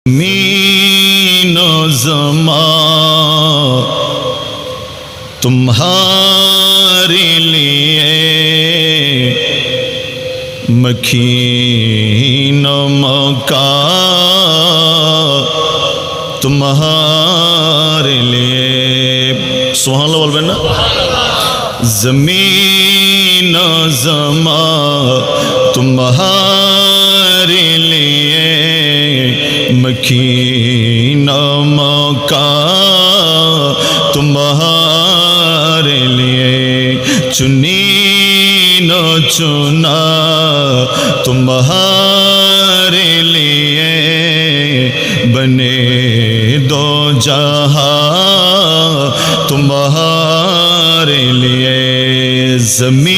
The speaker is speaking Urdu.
زمین و زمان تمہارے لیے مکین و مکان تمہارے لیے سبحان اللہ بول بینا زمین و زمان تمہارے لیے مکین و مکان تمہارے لیے چنین و چنا تمہارے لیے بنے دو جہاں تمہارے لیے زمین